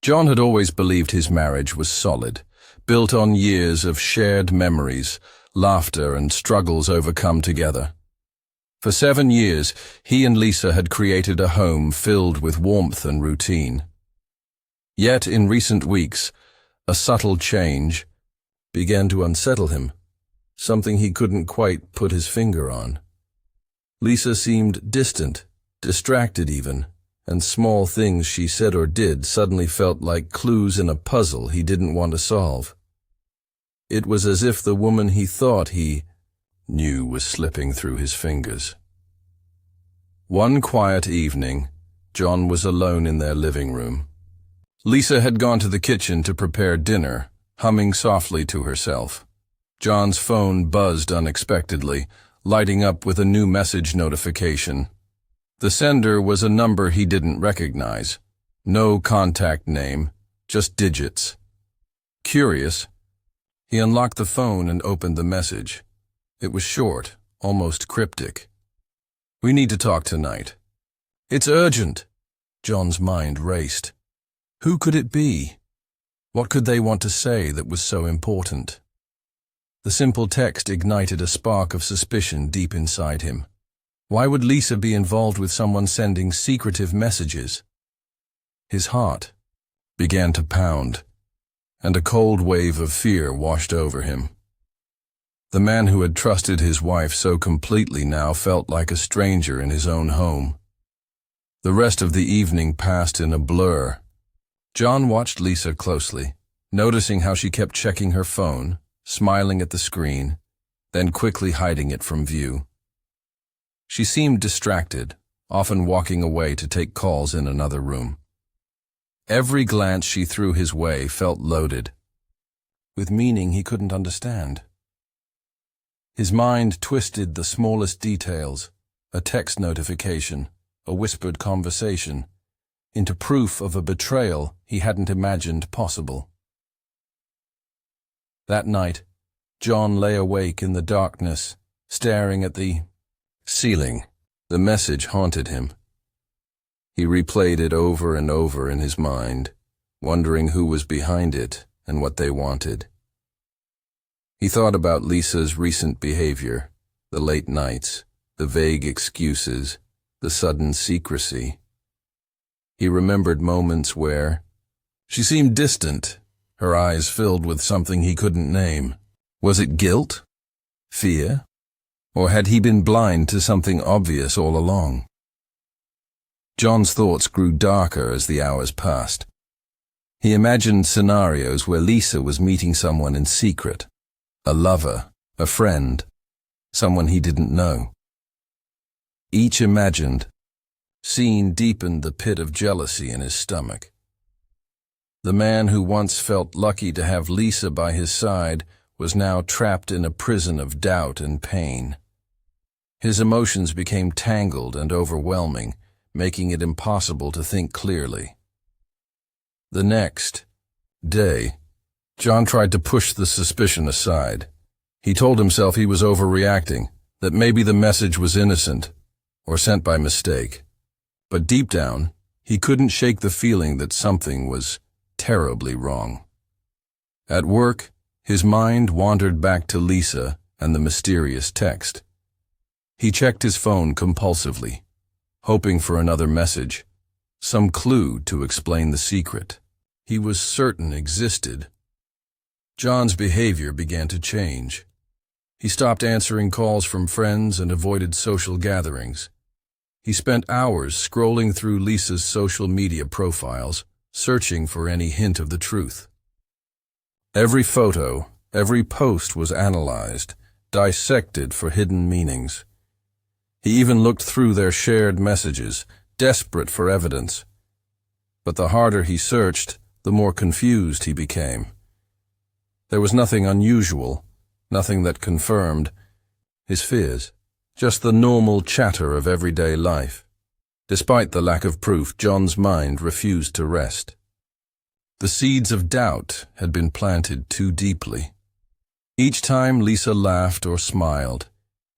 John had always believed his marriage was solid, built on years of shared memories, laughter, and struggles overcome together. For 7 years, he and Lisa had created a home filled with warmth and routine. Yet, in recent weeks, a subtle change began to unsettle him, something he couldn't quite put his finger on. Lisa seemed distant, distracted even, and small things she said or did suddenly felt like clues in a puzzle he didn't want to solve. It was as if the woman he thought he knew was slipping through his fingers. One quiet evening, John was alone in their living room. Lisa had gone to the kitchen to prepare dinner, humming softly to herself. John's phone buzzed unexpectedly, lighting up with a new message notification. The sender was a number he didn't recognize. No contact name, just digits. Curious, he unlocked the phone and opened the message. It was short, almost cryptic. "We need to talk tonight." "It's urgent." John's mind raced. Who could it be? What could they want to say that was so important? The simple text ignited a spark of suspicion deep inside him. Why would Lisa be involved with someone sending secretive messages? His heart began to pound, and a cold wave of fear washed over him. The man who had trusted his wife so completely now felt like a stranger in his own home. The rest of the evening passed in a blur. John watched Lisa closely, noticing how she kept checking her phone, smiling at the screen, then quickly hiding it from view. She seemed distracted, often walking away to take calls in another room. Every glance she threw his way felt loaded, with meaning he couldn't understand. His mind twisted the smallest details, a text notification, a whispered conversation, into proof of a betrayal he hadn't imagined possible. That night, John lay awake in the darkness, staring at the ceiling. The message haunted him. He replayed it over and over in his mind, wondering who was behind it and what they wanted. He thought about Lisa's recent behavior, the late nights, the vague excuses, the sudden secrecy. He remembered moments where she seemed distant, her eyes filled with something he couldn't name. Was it guilt? Fear? Or had he been blind to something obvious all along? John's thoughts grew darker as the hours passed. He imagined scenarios where Lisa was meeting someone in secret, a lover, a friend, someone he didn't know. Each imagined scene deepened the pit of jealousy in his stomach. The man who once felt lucky to have Lisa by his side was now trapped in a prison of doubt and pain. His emotions became tangled and overwhelming, making it impossible to think clearly. The next day, John tried to push the suspicion aside. He told himself he was overreacting, that maybe the message was innocent, or sent by mistake. But deep down, he couldn't shake the feeling that something was terribly wrong. At work, his mind wandered back to Lisa and the mysterious text. He checked his phone compulsively, hoping for another message, some clue to explain the secret he was certain existed. John's behavior began to change. He stopped answering calls from friends and avoided social gatherings. He spent hours scrolling through Lisa's social media profiles, searching for any hint of the truth. Every photo, every post was analyzed, dissected for hidden meanings. He even looked through their shared messages, desperate for evidence. But the harder he searched, the more confused he became. There was nothing unusual, nothing that confirmed his fears, just the normal chatter of everyday life. Despite the lack of proof, John's mind refused to rest. The seeds of doubt had been planted too deeply. Each time Lisa laughed or smiled,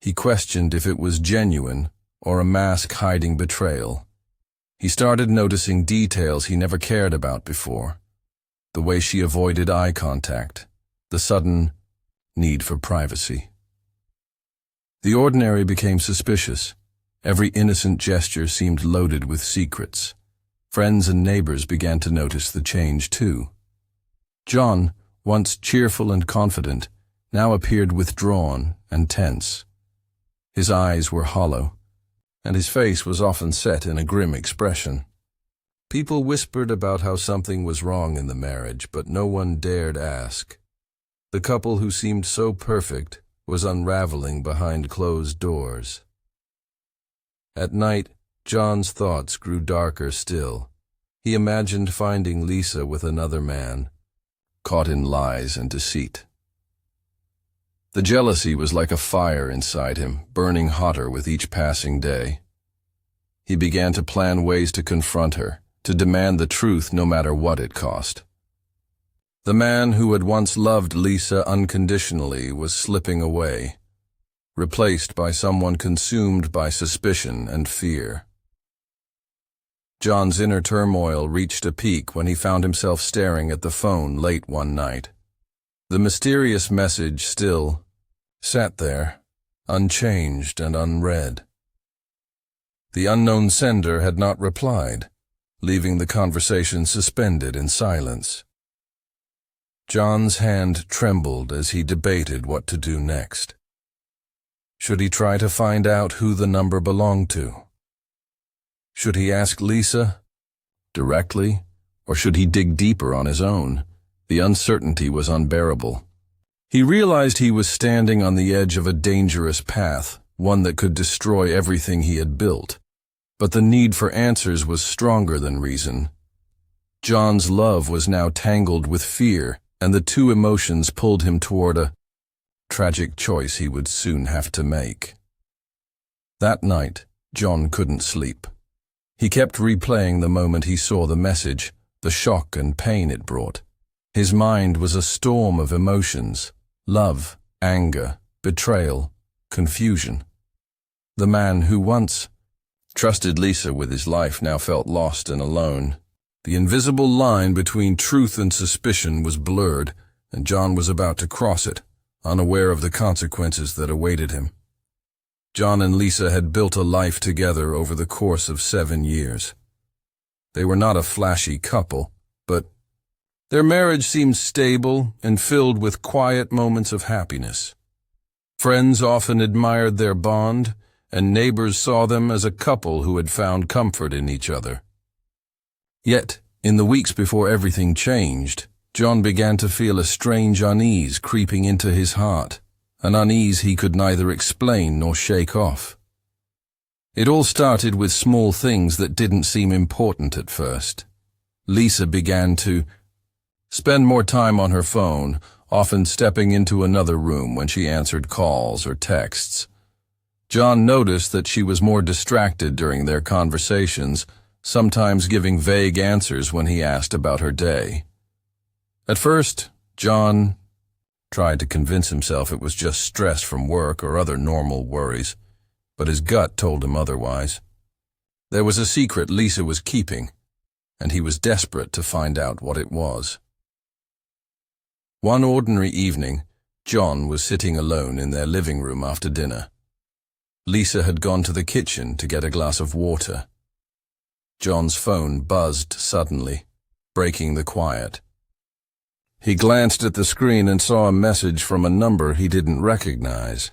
he questioned if it was genuine or a mask hiding betrayal. He started noticing details he never cared about before. The way she avoided eye contact, the sudden need for privacy. The ordinary became suspicious. Every innocent gesture seemed loaded with secrets. Friends and neighbors began to notice the change too. John, once cheerful and confident, now appeared withdrawn and tense. His eyes were hollow, and his face was often set in a grim expression. People whispered about how something was wrong in the marriage, but no one dared ask. The couple who seemed so perfect was unraveling behind closed doors. At night, John's thoughts grew darker still. He imagined finding Lisa with another man, caught in lies and deceit. The jealousy was like a fire inside him, burning hotter with each passing day. He began to plan ways to confront her, to demand the truth no matter what it cost. The man who had once loved Lisa unconditionally was slipping away, replaced by someone consumed by suspicion and fear. John's inner turmoil reached a peak when he found himself staring at the phone late one night. The mysterious message still sat there, unchanged and unread. The unknown sender had not replied, leaving the conversation suspended in silence. John's hand trembled as he debated what to do next. Should he try to find out who the number belonged to? Should he ask Lisa directly, or should he dig deeper on his own? The uncertainty was unbearable. He realized he was standing on the edge of a dangerous path, one that could destroy everything he had built. But the need for answers was stronger than reason. John's love was now tangled with fear, and the two emotions pulled him toward a tragic choice he would soon have to make. That night, John couldn't sleep. He kept replaying the moment he saw the message, the shock and pain it brought. His mind was a storm of emotions: love, anger, betrayal, confusion. The man who once trusted Lisa with his life now felt lost and alone. The invisible line between truth and suspicion was blurred, and John was about to cross it, unaware of the consequences that awaited him. John and Lisa had built a life together over the course of 7 years. They were not a flashy couple, but their marriage seemed stable and filled with quiet moments of happiness. Friends often admired their bond, and neighbors saw them as a couple who had found comfort in each other. Yet, in the weeks before everything changed, John began to feel a strange unease creeping into his heart, an unease he could neither explain nor shake off. It all started with small things that didn't seem important at first. Lisa began to spend more time on her phone, often stepping into another room when she answered calls or texts. John noticed that she was more distracted during their conversations, sometimes giving vague answers when he asked about her day. At first, John tried to convince himself it was just stress from work or other normal worries, but his gut told him otherwise. There was a secret Lisa was keeping, and he was desperate to find out what it was. One ordinary evening, John was sitting alone in their living room after dinner. Lisa had gone to the kitchen to get a glass of water. John's phone buzzed suddenly, breaking the quiet. He glanced at the screen and saw a message from a number he didn't recognize.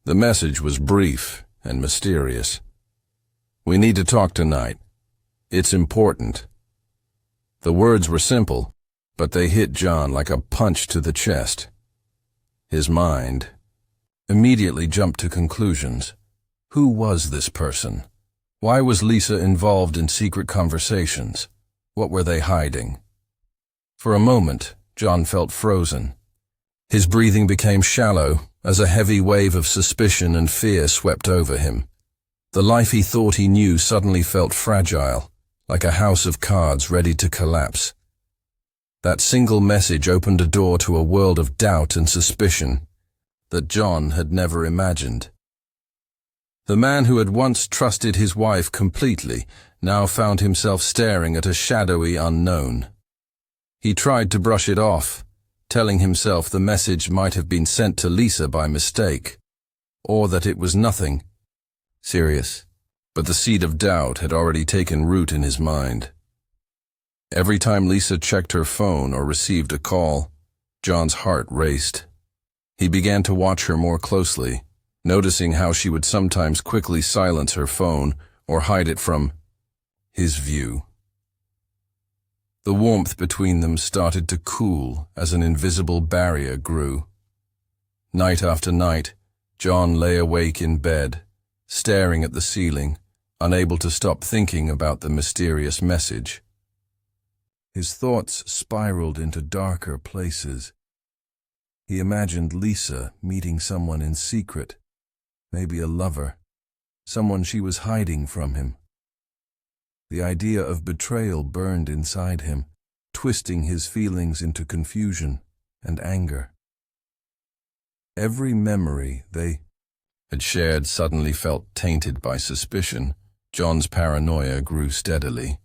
The message was brief and mysterious. "We need to talk tonight. It's important." The words were simple, but they hit John like a punch to the chest. His mind immediately jumped to conclusions. Who was this person? Why was Lisa involved in secret conversations? What were they hiding? For a moment, John felt frozen. His breathing became shallow as a heavy wave of suspicion and fear swept over him. The life he thought he knew suddenly felt fragile, like a house of cards ready to collapse. That single message opened a door to a world of doubt and suspicion that John had never imagined. The man who had once trusted his wife completely now found himself staring at a shadowy unknown. He tried to brush it off, telling himself the message might have been sent to Lisa by mistake, or that it was nothing serious, but the seed of doubt had already taken root in his mind. Every time Lisa checked her phone or received a call, John's heart raced. He began to watch her more closely, noticing how she would sometimes quickly silence her phone or hide it from his view. The warmth between them started to cool as an invisible barrier grew. Night after night, John lay awake in bed, staring at the ceiling, unable to stop thinking about the mysterious message. His thoughts spiraled into darker places. He imagined Lisa meeting someone in secret, maybe a lover, someone she was hiding from him. The idea of betrayal burned inside him, twisting his feelings into confusion and anger. Every memory they had shared suddenly felt tainted by suspicion. John's paranoia grew steadily.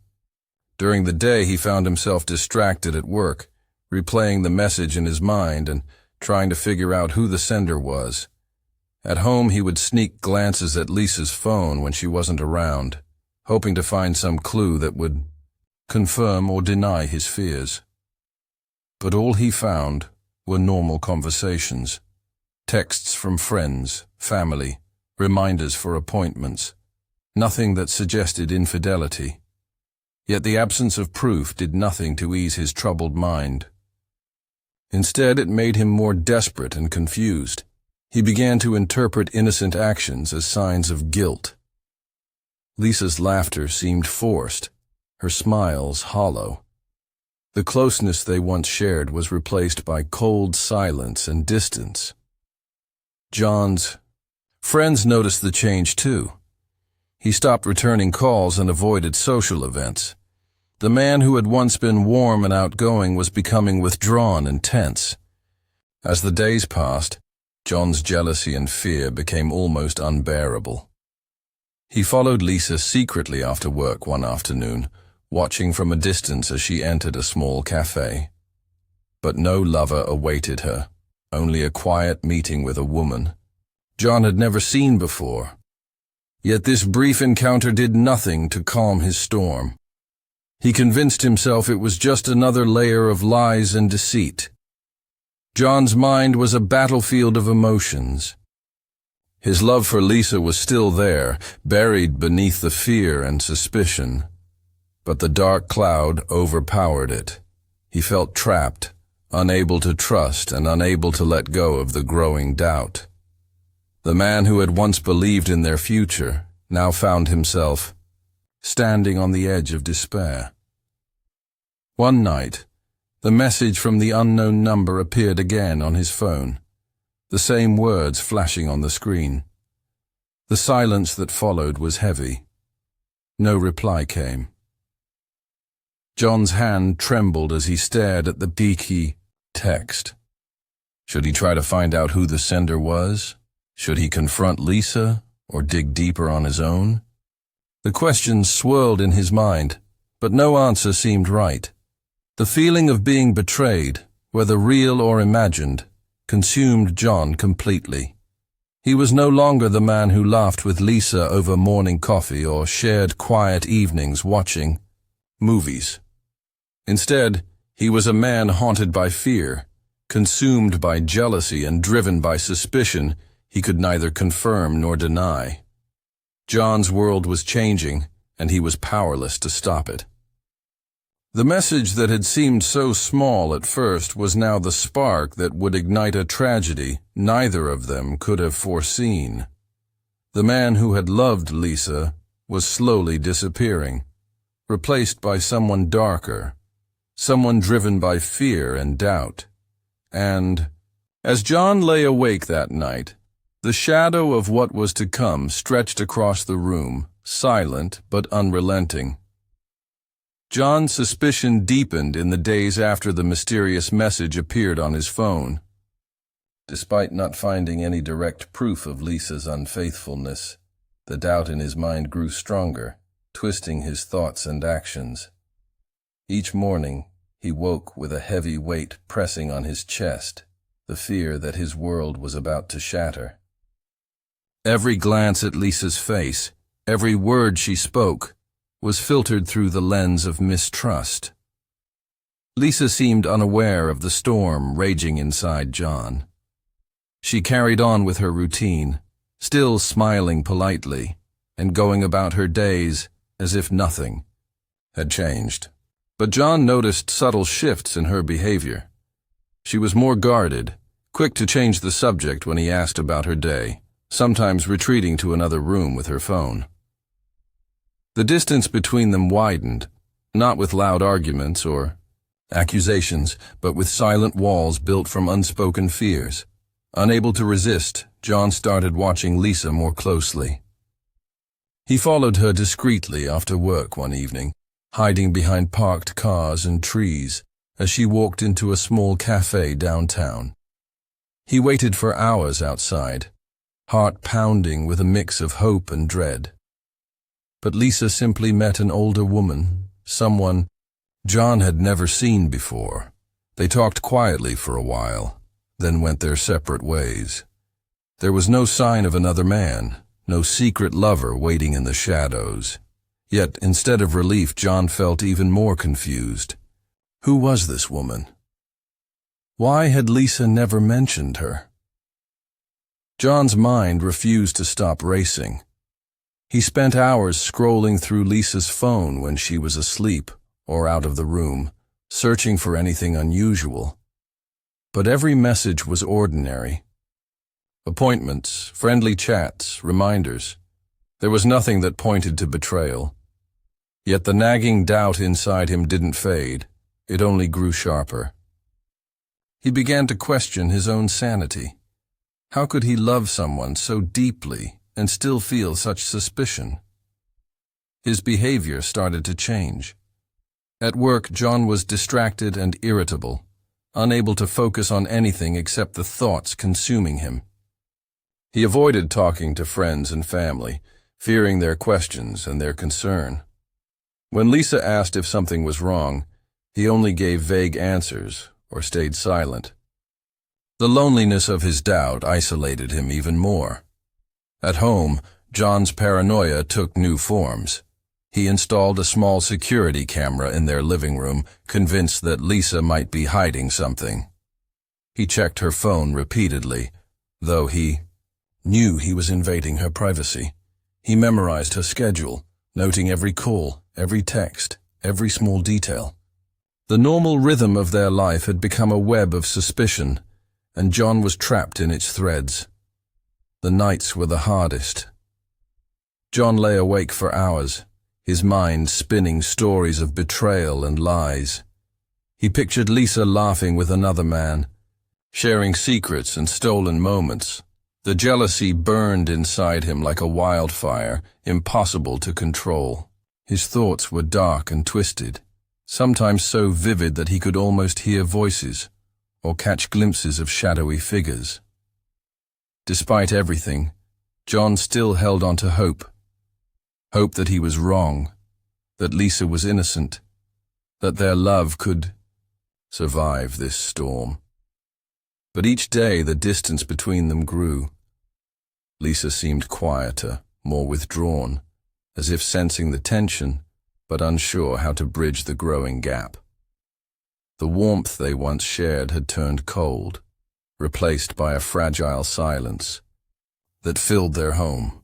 During the day, he found himself distracted at work, replaying the message in his mind and trying to figure out who the sender was. At home, he would sneak glances at Lisa's phone when she wasn't around, hoping to find some clue that would confirm or deny his fears. But all he found were normal conversations, texts from friends, family, reminders for appointments, nothing that suggested infidelity. Yet the absence of proof did nothing to ease his troubled mind. Instead, it made him more desperate and confused. He began to interpret innocent actions as signs of guilt. Lisa's laughter seemed forced, her smiles hollow. The closeness they once shared was replaced by cold silence and distance. John's friends noticed the change too. He stopped returning calls and avoided social events. The man who had once been warm and outgoing was becoming withdrawn and tense. As the days passed, John's jealousy and fear became almost unbearable. He followed Lisa secretly after work one afternoon, watching from a distance as she entered a small cafe. But no lover awaited her, only a quiet meeting with a woman John had never seen before. Yet this brief encounter did nothing to calm his storm. He convinced himself it was just another layer of lies and deceit. John's mind was a battlefield of emotions. His love for Lisa was still there, buried beneath the fear and suspicion. But the dark cloud overpowered it. He felt trapped, unable to trust and unable to let go of the growing doubt. The man who had once believed in their future now found himself standing on the edge of despair. One night, the message from the unknown number appeared again on his phone, the same words flashing on the screen. The silence that followed was heavy. No reply came. John's hand trembled as he stared at the beaky text. Should he try to find out who the sender was? Should he confront Lisa or dig deeper on his own? The questions swirled in his mind, but no answer seemed right. The feeling of being betrayed, whether real or imagined, consumed John completely. He was no longer the man who laughed with Lisa over morning coffee or shared quiet evenings watching movies. Instead, he was a man haunted by fear, consumed by jealousy and driven by suspicion he could neither confirm nor deny. John's world was changing, and he was powerless to stop it. The message that had seemed so small at first was now the spark that would ignite a tragedy neither of them could have foreseen. The man who had loved Lisa was slowly disappearing, replaced by someone darker, someone driven by fear and doubt. And, as John lay awake that night, the shadow of what was to come stretched across the room, silent but unrelenting. John's suspicion deepened in the days after the mysterious message appeared on his phone. Despite not finding any direct proof of Lisa's unfaithfulness, the doubt in his mind grew stronger. twisting his thoughts and actions. Each morning, he woke with a heavy weight pressing on his chest, the fear that his world was about to shatter. Every glance at Lisa's face, every word she spoke, was filtered through the lens of mistrust. Lisa seemed unaware of the storm raging inside John. She carried on with her routine, still smiling politely, and going about her days as if nothing had changed. But John noticed subtle shifts in her behavior. She was more guarded, quick to change the subject when he asked about her day, sometimes retreating to another room with her phone. The distance between them widened, not with loud arguments or accusations, but with silent walls built from unspoken fears. Unable to resist, John started watching Lisa more closely. He followed her discreetly after work one evening, hiding behind parked cars and trees as she walked into a small cafe downtown. He waited for hours outside, heart pounding with a mix of hope and dread. But Lisa simply met an older woman, someone John had never seen before. They talked quietly for a while, then went their separate ways. There was no sign of another man, no secret lover waiting in the shadows. Yet, instead of relief, John felt even more confused. Who was this woman? Why had Lisa never mentioned her? John's mind refused to stop racing. He spent hours scrolling through Lisa's phone when she was asleep or out of the room, searching for anything unusual. But every message was ordinary. Appointments, friendly chats, reminders. There was nothing that pointed to betrayal. Yet the nagging doubt inside him didn't fade. It only grew sharper. He began to question his own sanity. How could he love someone so deeply and still feel such suspicion? His behavior started to change. At work, John was distracted and irritable, unable to focus on anything except the thoughts consuming him. He avoided talking to friends and family, fearing their questions and their concern. When Lisa asked if something was wrong, he only gave vague answers or stayed silent. The loneliness of his doubt isolated him even more. At home, John's paranoia took new forms. He installed a small security camera in their living room, convinced that Lisa might be hiding something. He checked her phone repeatedly, though he knew he was invading her privacy. He memorized her schedule, noting every call, every text, every small detail. The normal rhythm of their life had become a web of suspicion, and John was trapped in its threads. The nights were the hardest. John lay awake for hours, his mind spinning stories of betrayal and lies. He pictured Lisa laughing with another man, sharing secrets and stolen moments. The jealousy burned inside him like a wildfire, impossible to control. His thoughts were dark and twisted, sometimes so vivid that he could almost hear voices or catch glimpses of shadowy figures. Despite everything, John still held on to hope. Hope that he was wrong, that Lisa was innocent, that their love could survive this storm. But each day the distance between them grew. Lisa seemed quieter, more withdrawn, as if sensing the tension, but unsure how to bridge the growing gap. The warmth they once shared had turned cold, replaced by a fragile silence that filled their home.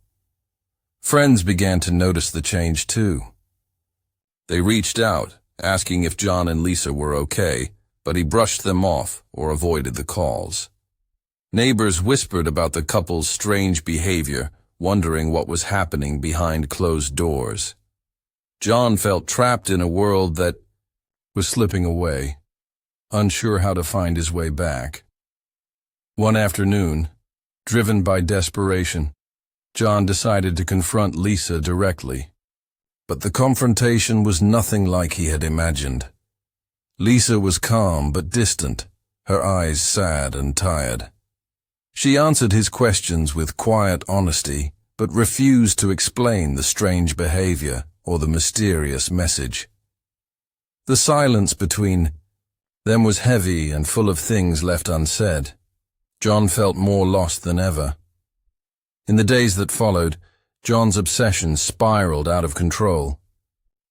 Friends began to notice the change too. They reached out, asking if John and Lisa were okay, but he brushed them off or avoided the calls. Neighbors whispered about the couple's strange behavior, wondering what was happening behind closed doors. John felt trapped in a world that was slipping away, unsure how to find his way back. One afternoon, driven by desperation, John decided to confront Lisa directly. But the confrontation was nothing like he had imagined. Lisa was calm but distant, her eyes sad and tired. She answered his questions with quiet honesty, but refused to explain the strange behavior or the mysterious message. The silence between them was heavy and full of things left unsaid. John felt more lost than ever. In the days that followed, John's obsession spiraled out of control.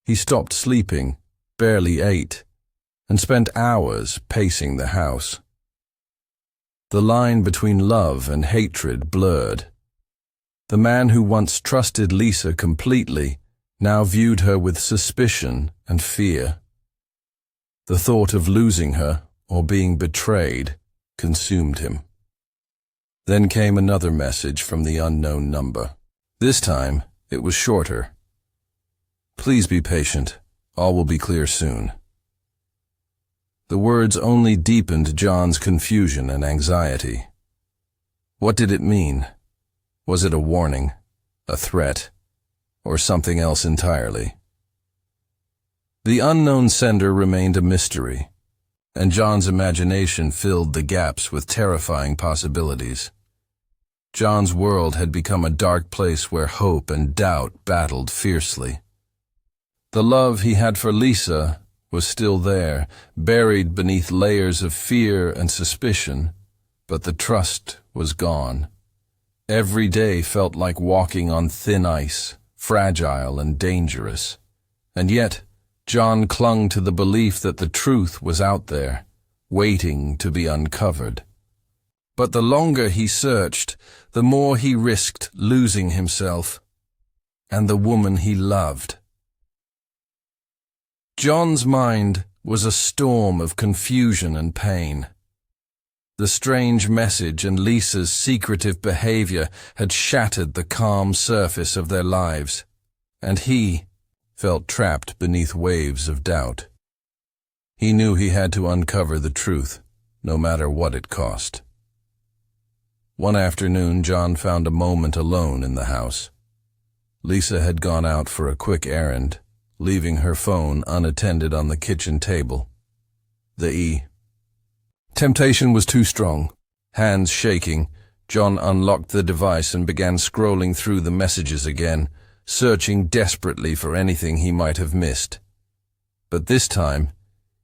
He stopped sleeping, barely ate, and spent hours pacing the house. The line between love and hatred blurred. The man who once trusted Lisa completely now viewed her with suspicion and fear. The thought of losing her or being betrayed consumed him. Then came another message from the unknown number. This time, it was shorter. "Please be patient. All will be clear soon." The words only deepened John's confusion and anxiety. What did it mean? Was it a warning, a threat, or something else entirely? The unknown sender remained a mystery, and John's imagination filled the gaps with terrifying possibilities. John's world had become a dark place where hope and doubt battled fiercely. The love he had for Lisa was still there, buried beneath layers of fear and suspicion, but the trust was gone. Every day felt like walking on thin ice, fragile and dangerous. And yet, John clung to the belief that the truth was out there, waiting to be uncovered. But the longer he searched, the more he risked losing himself and the woman he loved. John's mind was a storm of confusion and pain. The strange message and Lisa's secretive behavior had shattered the calm surface of their lives, and he felt trapped beneath waves of doubt. He knew he had to uncover the truth, no matter what it cost. One afternoon, John found a moment alone in the house. Lisa had gone out for a quick errand, leaving her phone unattended on the kitchen table. Temptation was too strong. Hands shaking, John unlocked the device and began scrolling through the messages again, searching desperately for anything he might have missed. But this time,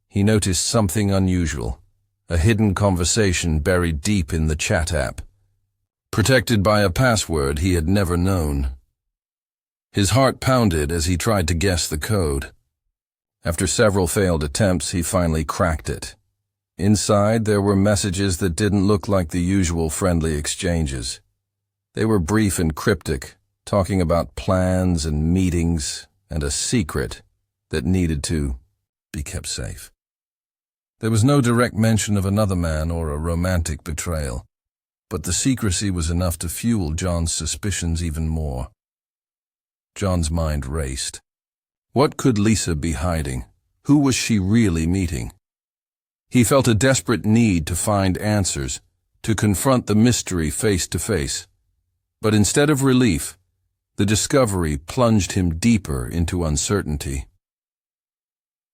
he noticed something unusual, a hidden conversation buried deep in the chat app, protected by a password he had never known. His heart pounded as he tried to guess the code. After several failed attempts, he finally cracked it. Inside, there were messages that didn't look like the usual friendly exchanges. They were brief and cryptic, talking about plans and meetings and a secret that needed to be kept safe. There was no direct mention of another man or a romantic betrayal, but the secrecy was enough to fuel John's suspicions even more. John's mind raced. What could Lisa be hiding? Who was she really meeting? He felt a desperate need to find answers, to confront the mystery face to face. But instead of relief, the discovery plunged him deeper into uncertainty.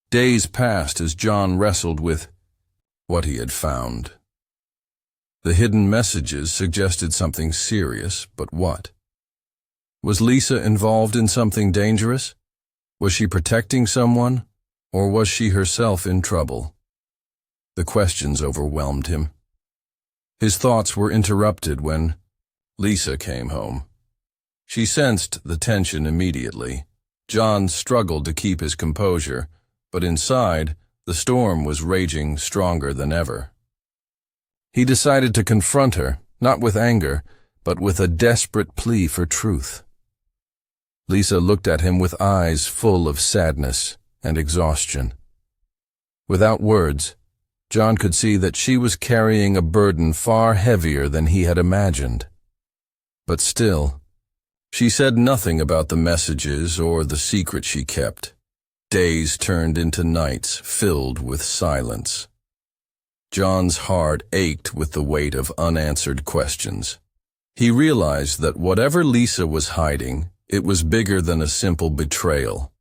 Days passed as John wrestled with what he had found. The hidden messages suggested something serious, but what? Was Lisa involved in something dangerous? Was she protecting someone, or was she herself in trouble? The questions overwhelmed him. His thoughts were interrupted when Lisa came home. She sensed the tension immediately. John struggled to keep his composure, but inside, the storm was raging stronger than ever. He decided to confront her, not with anger, but with a desperate plea for truth. Lisa looked at him with eyes full of sadness and exhaustion. Without words, John could see that she was carrying a burden far heavier than he had imagined. But still, she said nothing about the messages or the secret she kept. Days turned into nights filled with silence. John's heart ached with the weight of unanswered questions. He realized that whatever Lisa was hiding, it was bigger than a simple betrayal.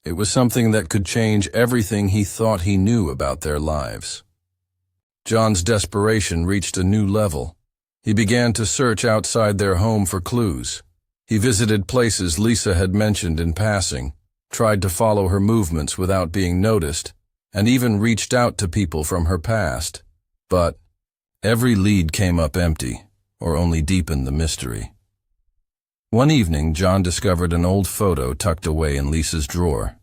It was something that could change everything he thought he knew about their lives. John's desperation reached a new level. He began to search outside their home for clues. He visited places Lisa had mentioned in passing, tried to follow her movements without being noticed, and even reached out to people from her past. But every lead came up empty, or only deepened the mystery. One evening, John discovered an old photo tucked away in Lisa's drawer.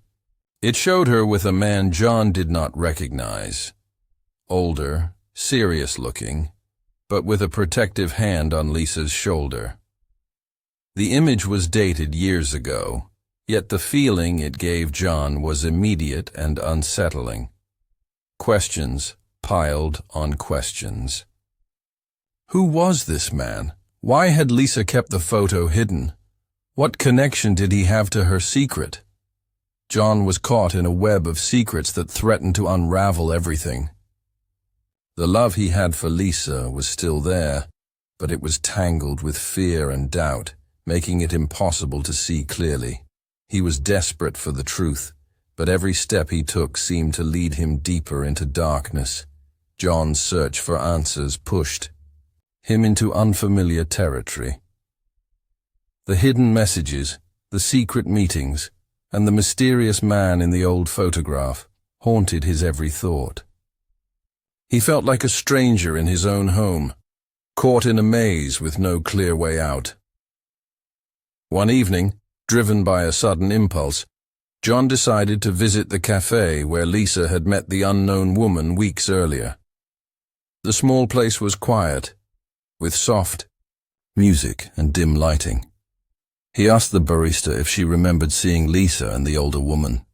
It showed her with a man John did not recognize. Older, serious-looking, but with a protective hand on Lisa's shoulder. The image was dated years ago, yet the feeling it gave John was immediate and unsettling. Questions piled on questions. Who was this man? Why had Lisa kept the photo hidden? What connection did he have to her secret? John was caught in a web of secrets that threatened to unravel everything. The love he had for Lisa was still there, but it was tangled with fear and doubt, making it impossible to see clearly. He was desperate for the truth, but every step he took seemed to lead him deeper into darkness. John's search for answers pushed him into unfamiliar territory. The hidden messages, the secret meetings, and the mysterious man in the old photograph haunted his every thought. He felt like a stranger in his own home, caught in a maze with no clear way out. One evening, driven by a sudden impulse, John decided to visit the cafe where Lisa had met the unknown woman weeks earlier. The small place was quiet, with soft music and dim lighting. He asked the barista if she remembered seeing Lisa and the older woman.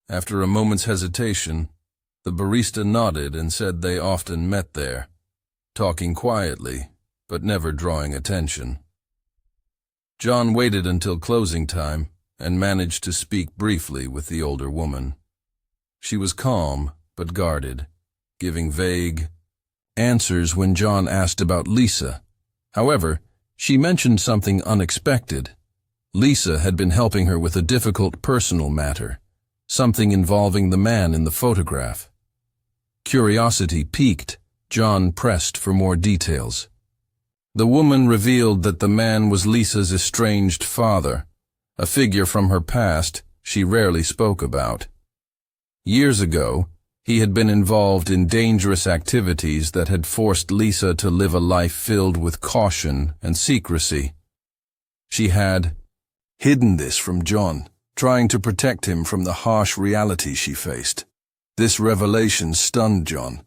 After a moment's hesitation, the barista nodded and said they often met there, talking quietly, but never drawing attention. John waited until closing time and managed to speak briefly with the older woman. She was calm but guarded, giving vague answers when John asked about Lisa. However, she mentioned something unexpected. Lisa had been helping her with a difficult personal matter, something involving the man in the photograph. Curiosity piqued, John pressed for more details. The woman revealed that the man was Lisa's estranged father, a figure from her past she rarely spoke about. Years ago, he had been involved in dangerous activities that had forced Lisa to live a life filled with caution and secrecy. She had hidden this from John, trying to protect him from the harsh reality she faced. This revelation stunned John.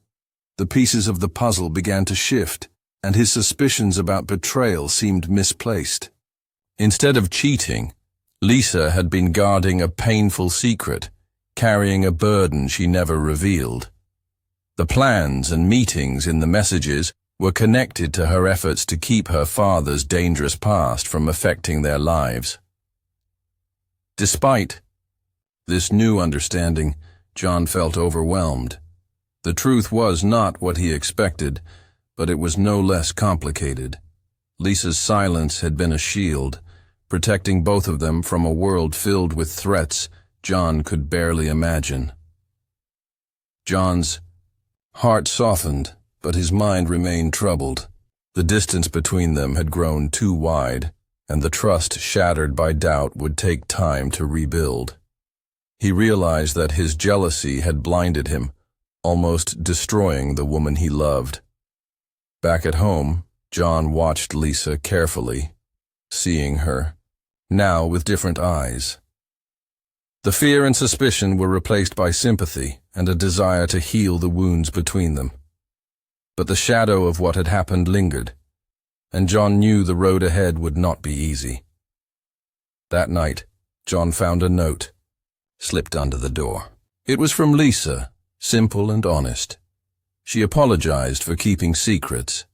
The pieces of the puzzle began to shift, and his suspicions about betrayal seemed misplaced. Instead of cheating, Lisa had been guarding a painful secret, carrying a burden she never revealed. The plans and meetings in the messages were connected to her efforts to keep her father's dangerous past from affecting their lives. Despite this new understanding, John felt overwhelmed. The truth was not what he expected, but it was no less complicated. Lisa's silence had been a shield, protecting both of them from a world filled with threats John could barely imagine. John's heart softened, but his mind remained troubled. The distance between them had grown too wide, and the trust shattered by doubt would take time to rebuild. He realized that his jealousy had blinded him, almost destroying the woman he loved. Back at home, John watched Lisa carefully, seeing her, now with different eyes. The fear and suspicion were replaced by sympathy and a desire to heal the wounds between them. But the shadow of what had happened lingered, and John knew the road ahead would not be easy. That night, John found a note slipped under the door. It was from Lisa, simple and honest. She apologized for keeping secrets,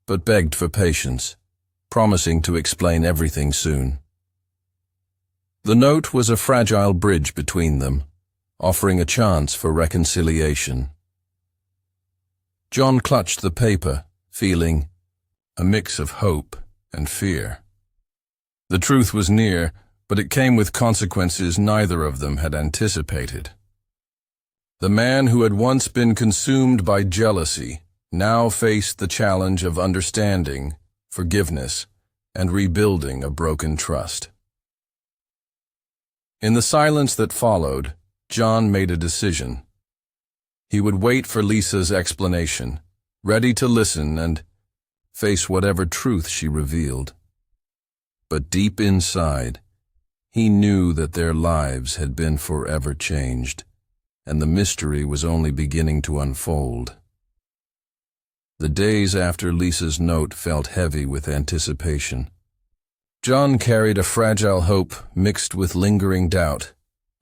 but begged for patience, promising to explain everything soon. The note was a fragile bridge between them, offering a chance for reconciliation. John clutched the paper, feeling a mix of hope and fear. The truth was near, but it came with consequences neither of them had anticipated. The man who had once been consumed by jealousy now faced the challenge of understanding, forgiveness, and rebuilding a broken trust. In the silence that followed, John made a decision. He would wait for Lisa's explanation, ready to listen and face whatever truth she revealed. But deep inside, he knew that their lives had been forever changed, and the mystery was only beginning to unfold. The days after Lisa's note felt heavy with anticipation. John carried a fragile hope mixed with lingering doubt,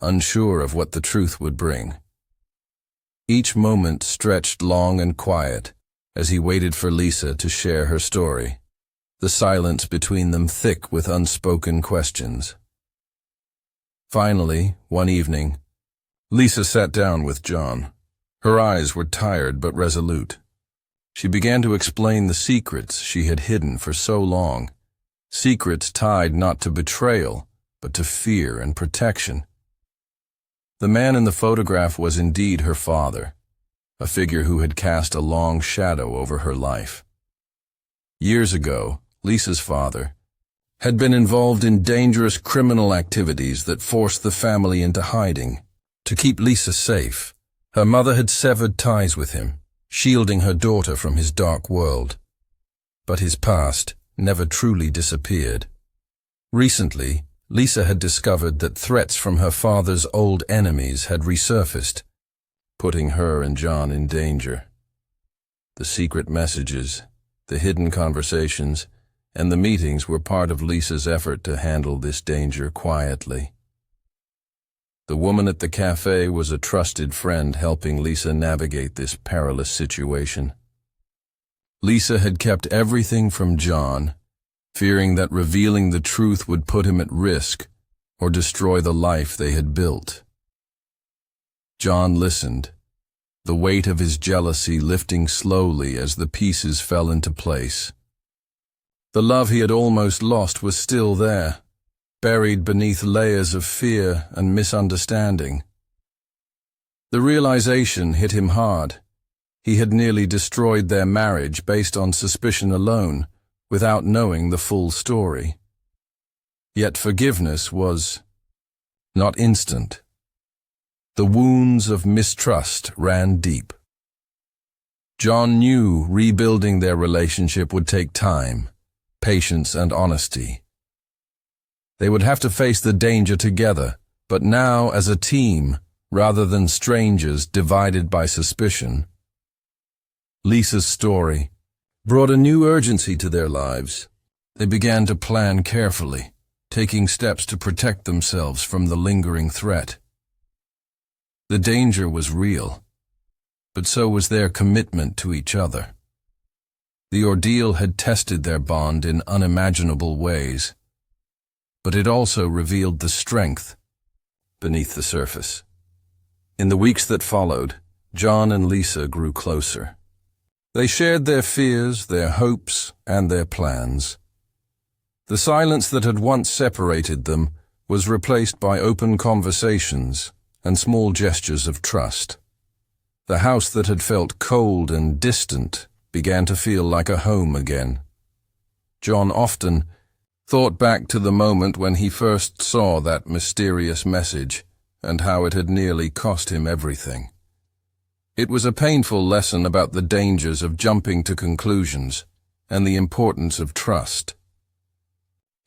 unsure of what the truth would bring. Each moment stretched long and quiet as he waited for Lisa to share her story, the silence between them thick with unspoken questions. Finally, one evening, Lisa sat down with John. Her eyes were tired but resolute. She began to explain the secrets she had hidden for so long, secrets tied not to betrayal, but to fear and protection. The man in the photograph was indeed her father, a figure who had cast a long shadow over her life. Years ago, Lisa's father had been involved in dangerous criminal activities that forced the family into hiding. To keep Lisa safe, her mother had severed ties with him, shielding her daughter from his dark world. But his past never truly disappeared. Recently, Lisa had discovered that threats from her father's old enemies had resurfaced, putting her and John in danger. The secret messages, the hidden conversations, and the meetings were part of Lisa's effort to handle this danger quietly. The woman at the cafe was a trusted friend helping Lisa navigate this perilous situation. Lisa had kept everything from John, fearing that revealing the truth would put him at risk or destroy the life they had built. John listened, the weight of his jealousy lifting slowly as the pieces fell into place. The love he had almost lost was still there, buried beneath layers of fear and misunderstanding. The realization hit him hard. He had nearly destroyed their marriage based on suspicion alone, without knowing the full story. Yet forgiveness was not instant. The wounds of mistrust ran deep. John knew rebuilding their relationship would take time, patience, and honesty. They would have to face the danger together, but now as a team, rather than strangers divided by suspicion. Lisa's story brought a new urgency to their lives. They began to plan carefully, taking steps to protect themselves from the lingering threat. The danger was real, but so was their commitment to each other. The ordeal had tested their bond in unimaginable ways, but it also revealed the strength beneath the surface. In the weeks that followed, John and Lisa grew closer. They shared their fears, their hopes, and their plans. The silence that had once separated them was replaced by open conversations and small gestures of trust. The house that had felt cold and distant began to feel like a home again. John often thought back to the moment when he first saw that mysterious message and how it had nearly cost him everything. It was a painful lesson about the dangers of jumping to conclusions and the importance of trust.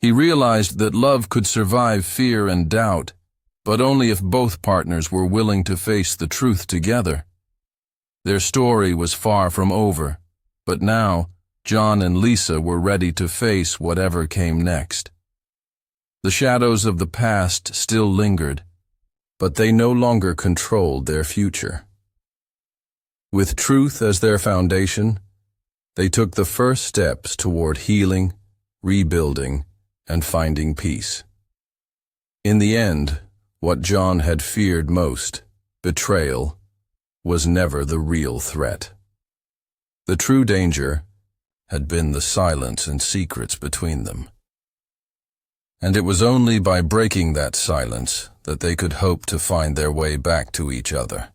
He realized that love could survive fear and doubt, but only if both partners were willing to face the truth together. Their story was far from over, but now John and Lisa were ready to face whatever came next. The shadows of the past still lingered, but they no longer controlled their future. With truth as their foundation, they took the first steps toward healing, rebuilding, and finding peace. In the end, what John had feared most, betrayal, was never the real threat. The true danger had been the silence and secrets between them. And it was only by breaking that silence that they could hope to find their way back to each other.